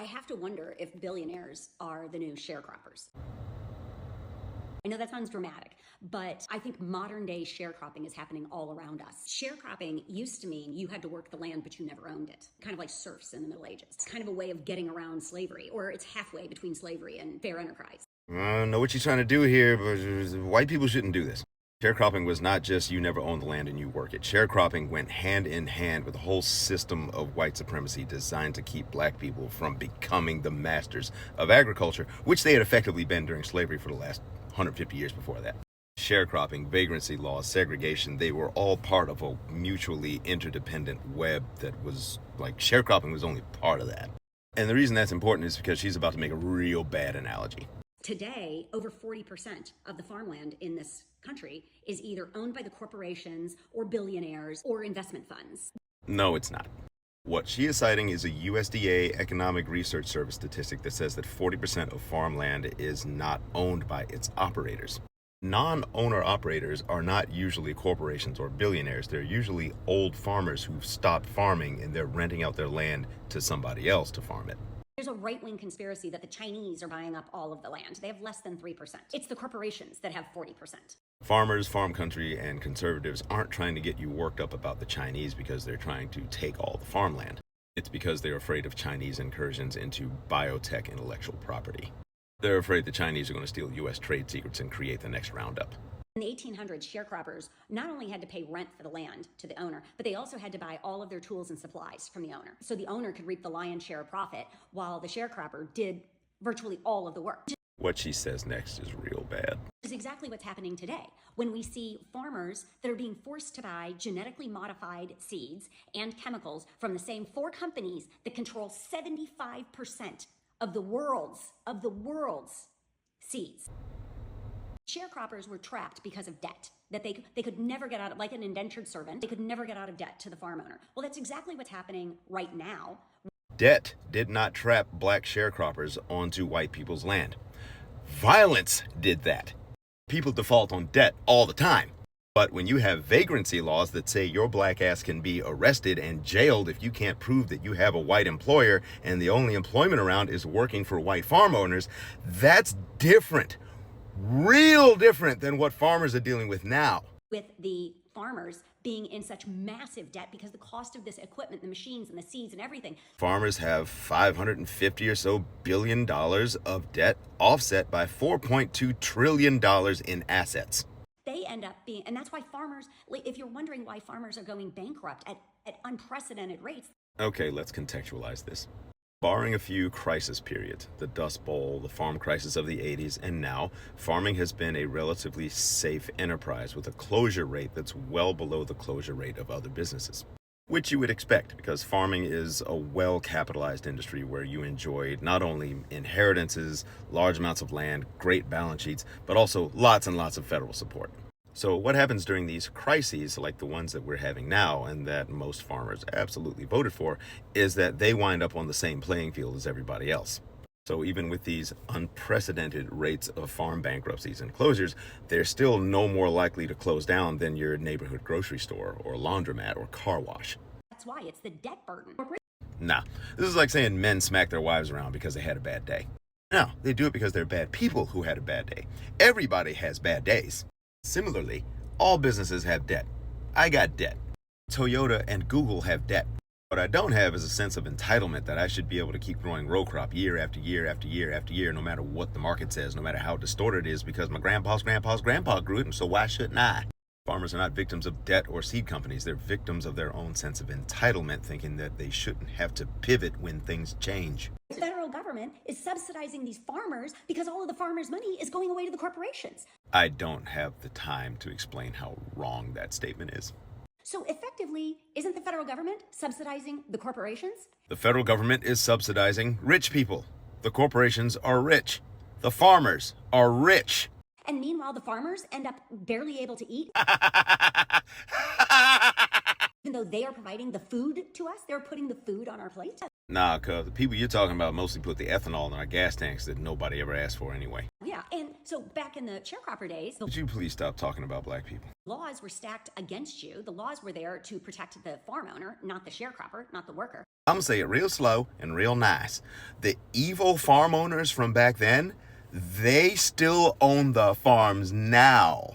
I have to wonder if billionaires are the new sharecroppers. I know that sounds dramatic, but I think modern day sharecropping is happening all around us. Sharecropping used to mean you had to work the land, but you never owned it. Kind of like serfs in the Middle Ages. It's kind of a way of getting around slavery, or it's halfway between slavery and fair enterprise. I know what you're trying to do here, but white people shouldn't do this. Sharecropping was not just you never own the land and you work it. Sharecropping went hand in hand with a whole system of white supremacy designed to keep black people from becoming the masters of agriculture, which they had effectively been during slavery for the last 150 years before that. Sharecropping, vagrancy laws, segregation, they were all part of a mutually interdependent web that was like sharecropping was only part of that. And the reason that's important is because she's about to make a real bad analogy. Today, over 40% of the farmland in this country is either owned by the corporations or billionaires or investment funds. No, it's not. What she is citing is a USDA Economic Research Service statistic that says that 40% of farmland is not owned by its operators. Non-owner operators are not usually corporations or billionaires. They're usually old farmers who've stopped farming and they're renting out their land to somebody else to farm it. There's a right-wing conspiracy that the Chinese are buying up all of the land. They have less than 3%. It's the corporations that have 40%. Farmers, farm country, and conservatives aren't trying to get you worked up about the Chinese because they're trying to take all the farmland. It's because they're afraid of Chinese incursions into biotech intellectual property. They're afraid the Chinese are going to steal U.S. trade secrets and create the next Roundup. In the 1800s, sharecroppers not only had to pay rent for the land to the owner, but they also had to buy all of their tools and supplies from the owner. So the owner could reap the lion's share of profit while the sharecropper did virtually all of the work. What she says next is real bad. This is exactly what's happening today when we see farmers that are being forced to buy genetically modified seeds and chemicals from the same four companies that control 75% of the world's seeds. Sharecroppers were trapped because of debt that they could never get out of, like an indentured servant. They could never get out of debt to the farm owner. Well, that's exactly what's happening right now. Debt did not trap black sharecroppers onto white people's land. Violence did that. People default on debt all the time. But when you have vagrancy laws that say your black ass can be arrested and jailed if you can't prove that you have a white employer and the only employment around is working for white farm owners, that's different. Real different than what farmers are dealing with now. With the farmers being in such massive debt because the cost of this equipment, the machines and the seeds and everything. Farmers have $550 or so billion of debt offset by $4.2 trillion in assets. They end up being, and that's why farmers, if you're wondering why farmers are going bankrupt at unprecedented rates. Okay, let's contextualize this. Barring a few crisis periods, the Dust Bowl, the farm crisis of the 80s, and now, farming has been a relatively safe enterprise with a closure rate that's well below the closure rate of other businesses. Which you would expect, because farming is a well-capitalized industry where you enjoy not only inheritances, large amounts of land, great balance sheets, but also lots and lots of federal support. So what happens during these crises, like the ones that we're having now and that most farmers absolutely voted for, is that they wind up on the same playing field as everybody else. So even with these unprecedented rates of farm bankruptcies and closures, they're still no more likely to close down than your neighborhood grocery store or laundromat or car wash. That's why it's the debt burden. Nah, this is like saying men smack their wives around because they had a bad day. No, they do it because they're bad people who had a bad day. Everybody has bad days. Similarly, all businesses have debt. I got debt. Toyota and Google have debt. What I don't have is a sense of entitlement that I should be able to keep growing row crop year after year after year after year, no matter what the market says, no matter how distorted it is, because my grandpa's grandpa grew it, and so why shouldn't I? Farmers are not victims of debt or seed companies. They're victims of their own sense of entitlement, thinking that they shouldn't have to pivot when things change. The federal government is subsidizing these farmers because all of the farmers' money is going away to the corporations. I don't have the time to explain how wrong that statement is. So effectively, isn't the federal government subsidizing the corporations? The federal government is subsidizing rich people. The corporations are rich. The farmers are rich. And meanwhile, the farmers end up barely able to eat. Even though they are providing the food to us, they're putting the food on our plate. Nah, cuz the people you're talking about mostly put the ethanol in our gas tanks that nobody ever asked for anyway. Yeah, and so back in the sharecropper days, Would you please stop talking about black people? laws were stacked against you. The laws were there to protect the farm owner, not the sharecropper, not the worker. I'm gonna say it real slow and real nice. The evil farm owners from back then, they still own the farms now.